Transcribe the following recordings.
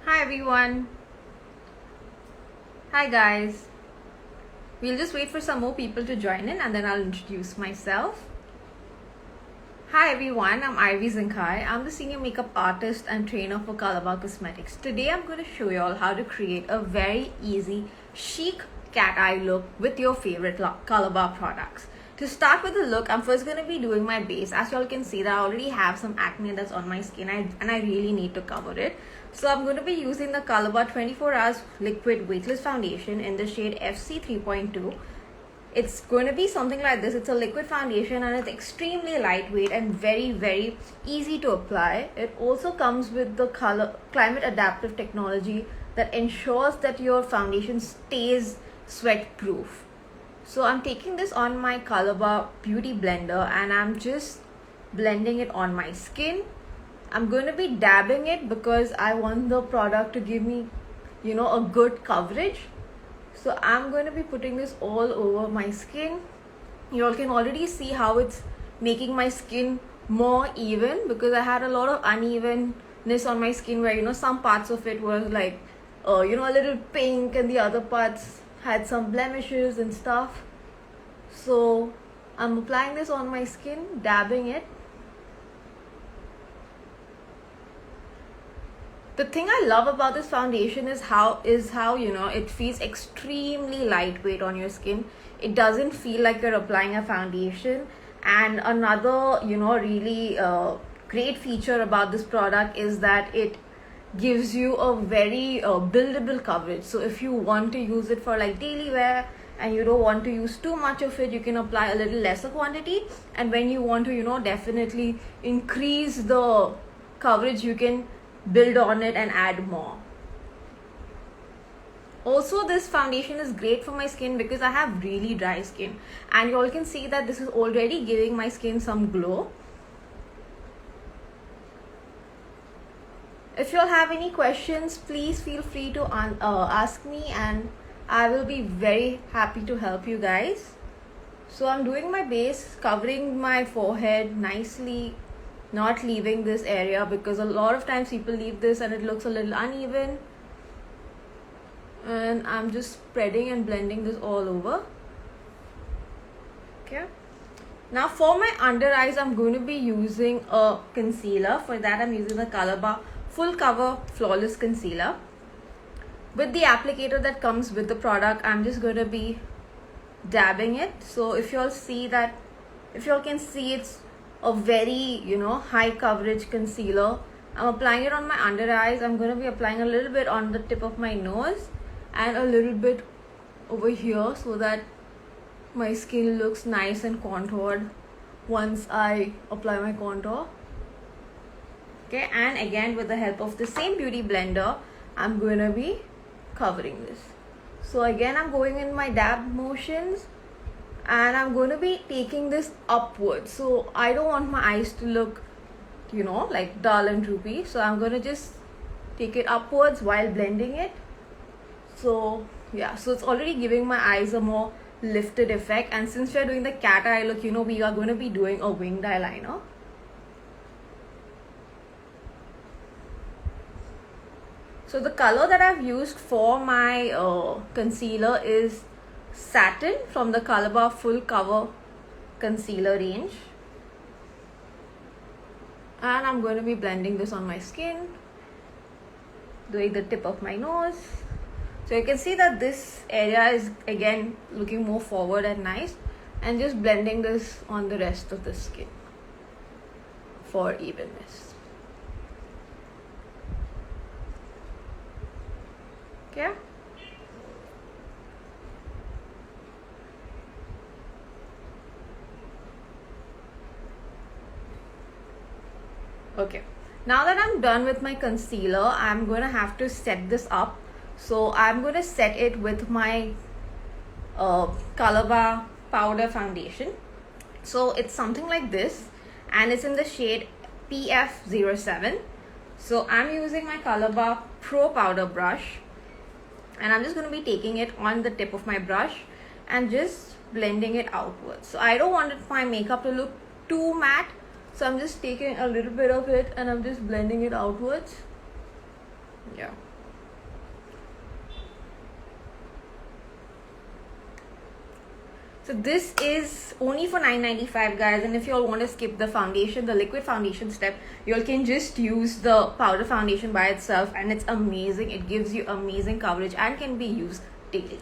Hi everyone. Hi guys. We'll just wait for some more people to join in and then I'll introduce myself. Hi everyone, I'm Ivy Zinkai. I'm the senior makeup artist and trainer for Calabar Cosmetics. Today I'm going to show you all how to create a very easy, chic cat eye look with your favorite Calabar products. To start with the look, I'm first going to be doing my base. As you all can see that I already have some acne that's on my skin and I really need to cover it. So I'm going to be using the Calabar 24 Hours Liquid Weightless Foundation in the shade FC 3.2. It's going to be something like this. It's a liquid foundation and it's extremely lightweight and very easy to apply. It also comes with the climate adaptive technology that ensures that your foundation stays sweat proof. So I'm taking this on my Calabar Beauty Blender and I'm just blending it on my skin. I'm going to be dabbing it because I want the product to give me, a good coverage. So I'm going to be putting this all over my skin. You all can already see how it's making my skin more even because I had a lot of unevenness on my skin where, some parts of it was like, a little pink and the other parts had some blemishes and stuff. So I'm applying this on my skin, dabbing it. The thing I love about this foundation is how it feels extremely lightweight on your skin. It doesn't feel like you're applying a foundation. And another really great feature about this product is that it gives you a very buildable coverage. So if you want to use it for like daily wear and you don't want to use too much of it, you can apply a little lesser quantity, and when you want to definitely increase the coverage, you can build on it and add more. Also, this foundation is great for my skin because I have really dry skin, and you all can see that this is already giving my skin some glow. If you all have any questions, please feel free to ask me and I will be very happy to help you guys. So I'm doing my base, covering my forehead nicely, not leaving this area because a lot of times people leave this and it looks a little uneven. And I'm just spreading and blending this all over. Okay. Now for my under eyes, I'm going to be using a concealer. For that, I'm using the Calabar Full Cover Flawless Concealer. With the applicator that comes with the product, I'm just going to be dabbing it. So if you all can see it's a very high coverage concealer. I'm applying it on my under eyes. I'm going to be applying a little bit on the tip of my nose and a little bit over here so that my skin looks nice and contoured once I apply my contour. Okay, and again with the help of the same beauty blender, I'm going to be covering this. So again, I'm going in my dab motions and I'm going to be taking this upwards. So I don't want my eyes to look like dull and droopy, so I'm going to just take it upwards while blending it. So yeah, so it's already giving my eyes a more lifted effect, and since we're doing the cat eye look, we are going to be doing a winged eyeliner. So the color that I've used for my concealer is Satin from the Calabar Full Cover Concealer range. And I'm going to be blending this on my skin, doing the tip of my nose. So you can see that this area is again looking more forward and nice, and just blending this on the rest of the skin for evenness. Okay. Okay, now that I'm done with my concealer, I'm going to have to set this up. So I'm going to set it with my Calabar powder foundation. So it's something like this and it's in the shade PF07. So I'm using my Calabar Pro Powder brush and I'm just going to be taking it on the tip of my brush and just blending it outwards. So I don't want my makeup to look too matte, so I'm just taking a little bit of it and I'm just blending it outwards. Yeah. So this is only for $9.95 guys, and if you all want to skip the foundation, the liquid foundation step, you all can just use the powder foundation by itself, and it's amazing. It gives you amazing coverage and can be used daily.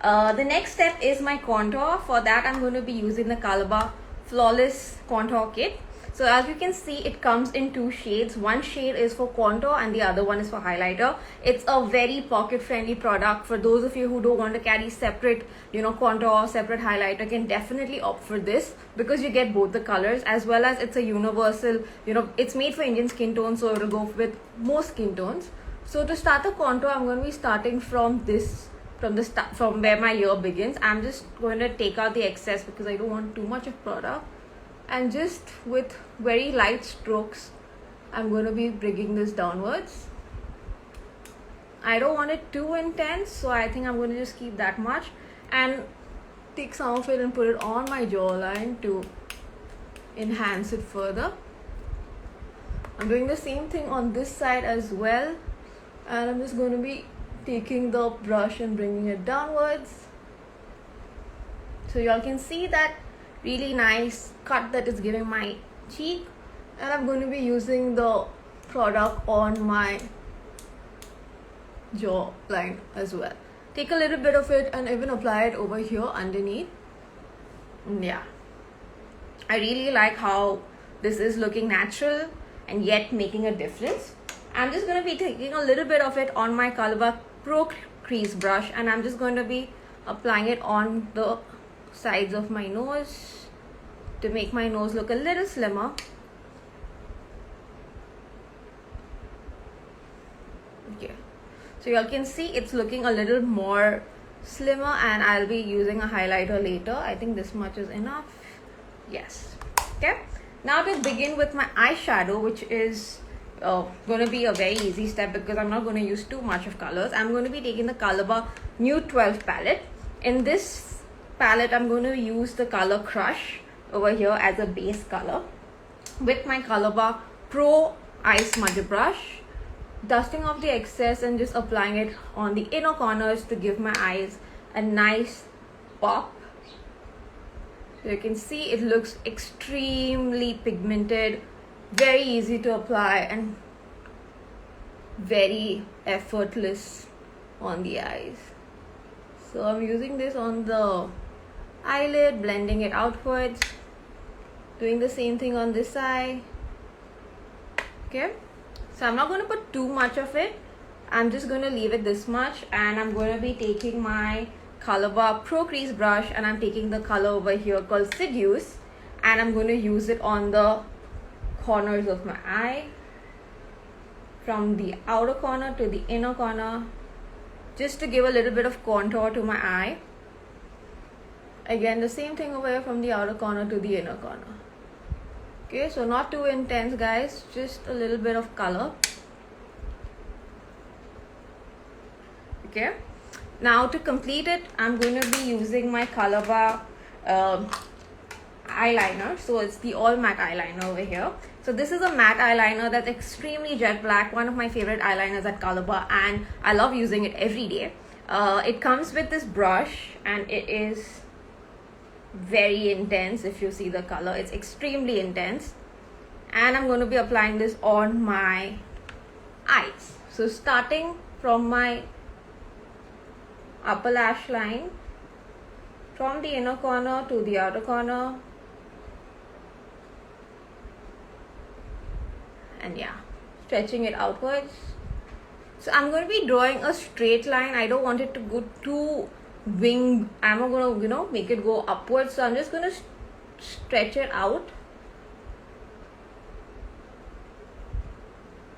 The next step is my contour. For that I'm going to be using the Colourbar Flawless Contour Kit. So as you can see, it comes in two shades. One shade is for contour and the other one is for highlighter. It's a very pocket friendly product. For those of you who don't want to carry separate, contour, separate highlighter, can definitely opt for this because you get both the colors, as well as it's a universal, it's made for Indian skin tone, so it'll go with most skin tones. So to start the contour, I'm going to be starting from from where my ear begins. I'm just going to take out the excess because I don't want too much of product, and just with very light strokes I'm going to be bringing this downwards. I don't want it too intense, so I think I'm going to just keep that much and take some of it and put it on my jawline to enhance it further. I'm doing the same thing on this side as well, and I'm just going to be taking the brush and bringing it downwards. So y'all can see that really nice cut that is giving my cheek, and I'm going to be using the product on my jawline as well. Take a little bit of it and even apply it over here underneath. Yeah, I really like how this is looking natural and yet making a difference. I'm just going to be taking a little bit of it on my Colourbar Pro Crease brush, and I'm just going to be applying it on the sides of my nose to make my nose look a little slimmer. Okay, so y'all can see it's looking a little more slimmer, and I'll be using a highlighter later. I think this much is enough. Yes. Okay, now to begin with my eyeshadow, which is going to be a very easy step because I'm not going to use too much of colors. I'm going to be taking the Colourbar Nude 12 palette. In this palette I'm going to use the color Crush over here as a base color with my Colourbar Pro Eye Smudger brush, dusting off the excess and just applying it on the inner corners to give my eyes a nice pop. So you can see it looks extremely pigmented, very easy to apply and very effortless on the eyes. So I'm using this on the eyelid, blending it outwards, doing the same thing on this side. Okay, so I'm not going to put too much of it. I'm just going to leave it this much, and I'm going to be taking my Colourbar Pro Crease brush, and I'm taking the color over here called Seduce, and I'm going to use it on the corners of my eye, from the outer corner to the inner corner, just to give a little bit of contour to my eye. Again, the same thing over here from the outer corner to the inner corner. Okay, so not too intense guys, just a little bit of color. Okay, now to complete it, I'm going to be using my Colourbar eyeliner. So it's the all matte eyeliner over here. So this is a matte eyeliner that's extremely jet black, one of my favorite eyeliners at Colourbar, and I love using it every day. It comes with this brush, and it is very intense. If you see the color, it's extremely intense, and I'm going to be applying this on my eyes. So starting from my upper lash line, from the inner corner to the outer corner, and yeah, stretching it outwards. So I'm going to be drawing a straight line. I don't want it to go too wing. I'm not going to make it go upwards, so I'm just going to stretch it out.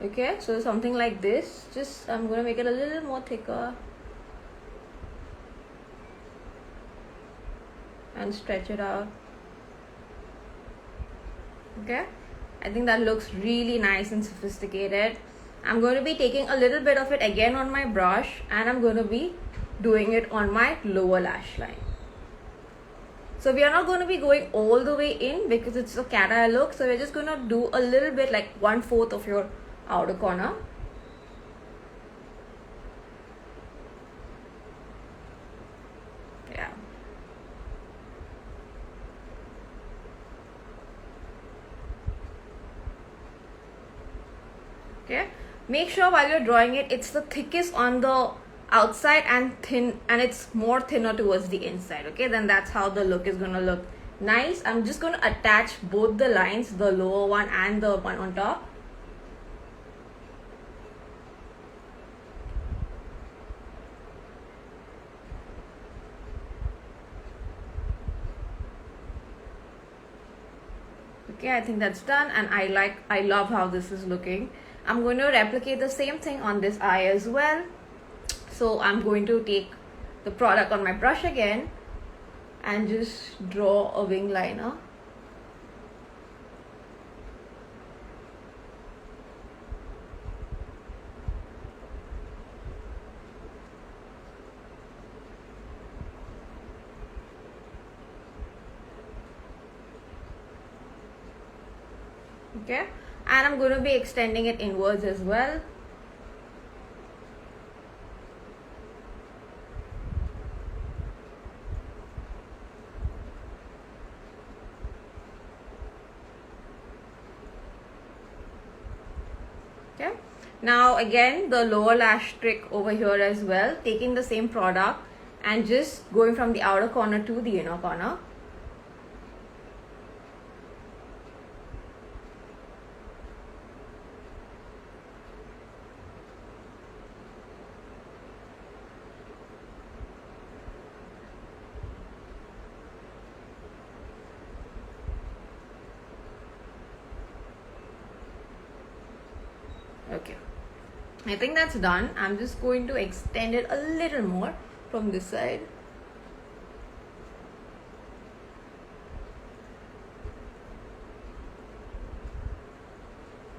Okay, so something like this. Just I'm going to make it a little more thicker and stretch it out. Okay, I think that looks really nice and sophisticated. I'm going to be taking a little bit of it again on my brush, and I'm going to be doing it on my lower lash line. So we are not going to be going all the way in because it's a cat eye look. So we're just going to do a little bit, like 1/4 of your outer corner. Yeah. Make sure while you're drawing it, it's the thickest on the outside and thin, and it's more thinner towards the inside. Okay, then that's how the look is gonna look nice. I'm just going to attach both the lines, the lower one and the one on top. Okay, I think that's done, and I love how this is looking. I'm going to replicate the same thing on this eye as well. So I'm going to take the product on my brush again and just draw a wing liner. Okay, and I'm going to be extending it inwards as well. Okay, now again the lower lash trick over here as well, taking the same product and just going from the outer corner to the inner corner. Okay, I think that's done. I'm just going to extend it a little more from this side.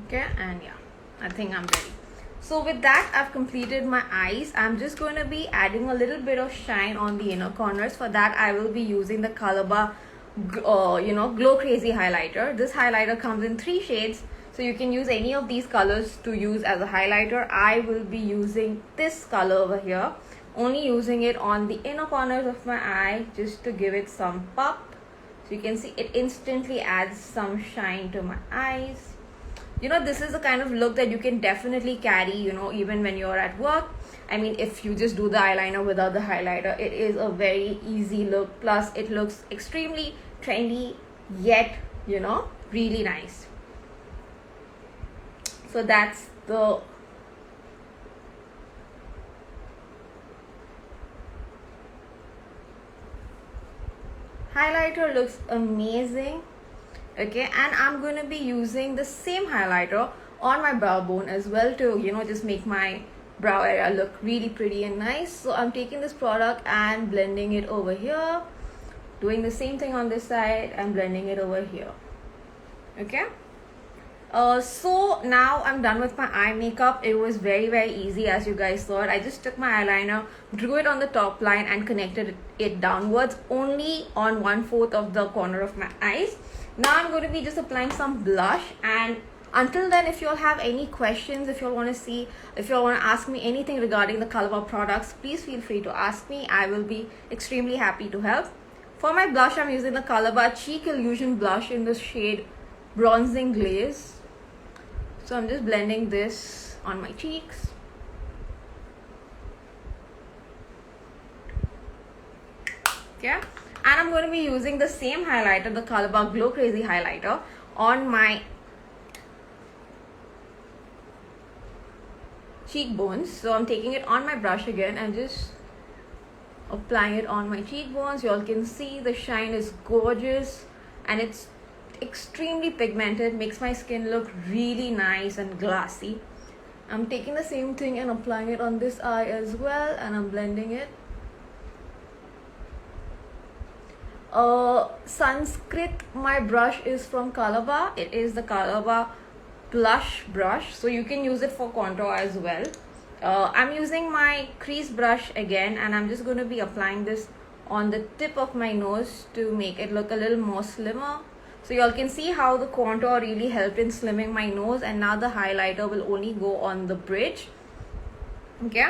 Okay, and yeah, I think I'm ready. So with that, I've completed my eyes. I'm just going to be adding a little bit of shine on the inner corners. For that, I will be using the Colourbar Glow Crazy highlighter. This highlighter comes in 3 shades. So you can use any of these colors to use as a highlighter. I will be using this color over here, only using it on the inner corners of my eye just to give it some pop. So you can see it instantly adds some shine to my eyes. This is the kind of look that you can definitely carry, even when you're at work. I mean, if you just do the eyeliner without the highlighter, it is a very easy look. Plus, it looks extremely trendy, yet, really nice. So that's the highlighter, looks amazing. Okay, and I'm going to be using the same highlighter on my brow bone as well to just make my brow area look really pretty and nice. So I'm taking this product and blending it over here, doing the same thing on this side and blending it over here. Okay, so now I'm done with my eye makeup. It was very easy, as you guys thought. I just took my eyeliner, drew it on the top line and connected it downwards only on 1/4 of the corner of my eyes. Now I'm going to be just applying some blush, and until then, if you all have any questions, if you all want to ask me anything regarding the Colourbar products, please feel free to ask me. I will be extremely happy to help. For my blush, I'm using the Colourbar Cheek Illusion blush in the shade Bronzing Glaze. So I'm just blending this on my cheeks. Okay, and I'm going to be using the same highlighter, the Colourbar Glow Crazy highlighter, on my cheekbones. So I'm taking it on my brush again and just applying it on my cheekbones. You all can see the shine is gorgeous and it's extremely pigmented, makes my skin look really nice and glassy. I'm taking the same thing and applying it on this eye as well, and I'm blending it. Sanskrit, my brush is from Colourbar. It is the Colourbar blush brush, so you can use it for contour as well. I'm using my crease brush again, and I'm just going to be applying this on the tip of my nose to make it look a little more slimmer. So you all can see how the contour really helped in slimming my nose, and now the highlighter will only go on the bridge. Okay,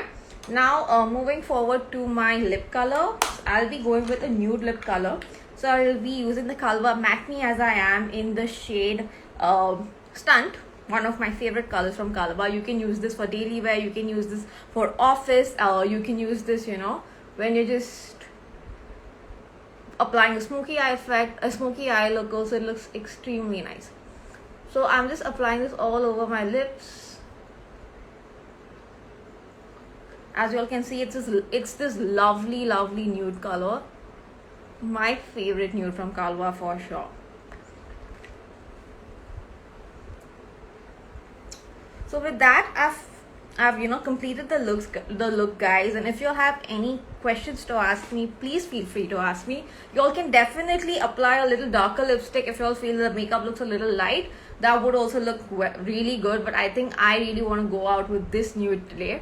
now moving forward to my lip color, I'll be going with a nude lip color. So I will be using the Colourbar Matte Me As I Am in the shade Stunt. one of my favorite colors from Calabar. You can use this for daily wear, you can use this for office, you can use this, you know, when you're just applying a smoky eye effect, a smoky eye look also. It looks extremely nice. So I'm just applying this all over my lips. As you all can see, it's this lovely nude color. My favorite nude from Calabar for sure. So with that, I've you know, completed the look, guys. And if you have any questions to ask me, please feel free to ask me. You all can definitely apply a little darker lipstick if you all feel the makeup looks a little light. That would also look really good, but I think I really want to go out with this nude today.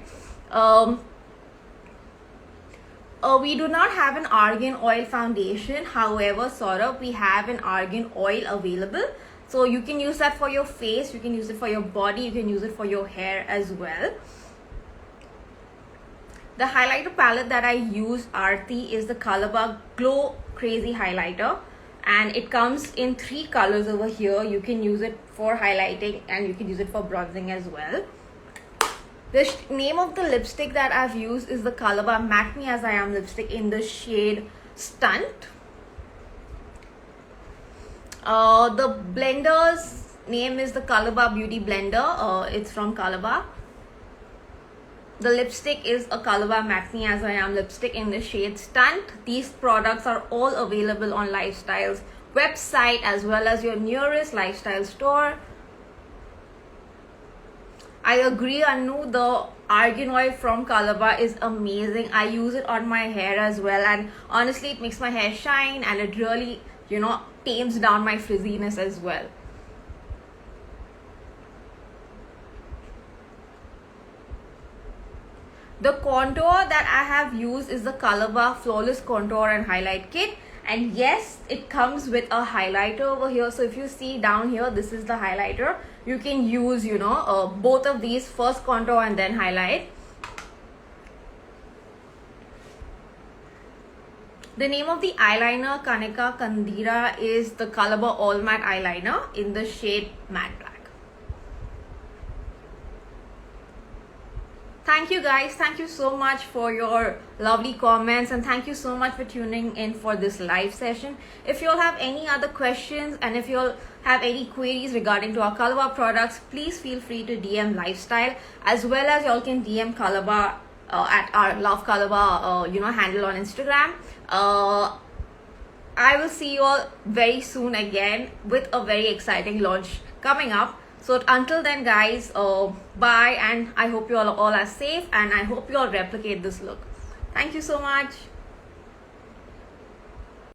We do not have an argan oil foundation. However, sort of, we have an argan oil available. So you can use that for your face, you can use it for your body, you can use it for your hair as well. The highlighter palette that I use, Aarti, is the Calabar Glow Crazy Highlighter. And it comes in 3 colors over here. You can use it for highlighting and you can use it for bronzing as well. The name of the lipstick that I've used is the Calabar Matte Me As I Am lipstick in the shade Stunt. The blender's name is the Calabar Beauty Blender. It's from Calabar. The lipstick is a Calabar Matte Me As I Am lipstick in the shade Stunt. These products are all available on Lifestyle's website as well as your nearest Lifestyle store. I agree, Anu, the argan oil from Calabar is amazing. I use it on my hair as well, and honestly it makes my hair shine and it really, you know, tames down my frizziness as well. The contour that I have used is the Calabar Flawless Contour and Highlight Kit. And yes, it comes with a highlighter over here. So if you see down here, this is the highlighter. You can use, you know, both of these, first contour and then highlight. The name of the eyeliner, Kanika Kandira, is the Calabar All Matte Eyeliner in the shade Matte Black. Thank you guys. Thank you so much for your lovely comments, and thank you so much for tuning in for this live session. If you all have any other questions and if you all have any queries regarding to our Calabar products, please feel free to DM Lifestyle, as well as you all can DM Calabar at our Love Calabar you know, handle on Instagram. I will see you all very soon again with a very exciting launch coming up. So until then, guys, bye, and I hope you all are safe, and I hope you all replicate this look. Thank you so much.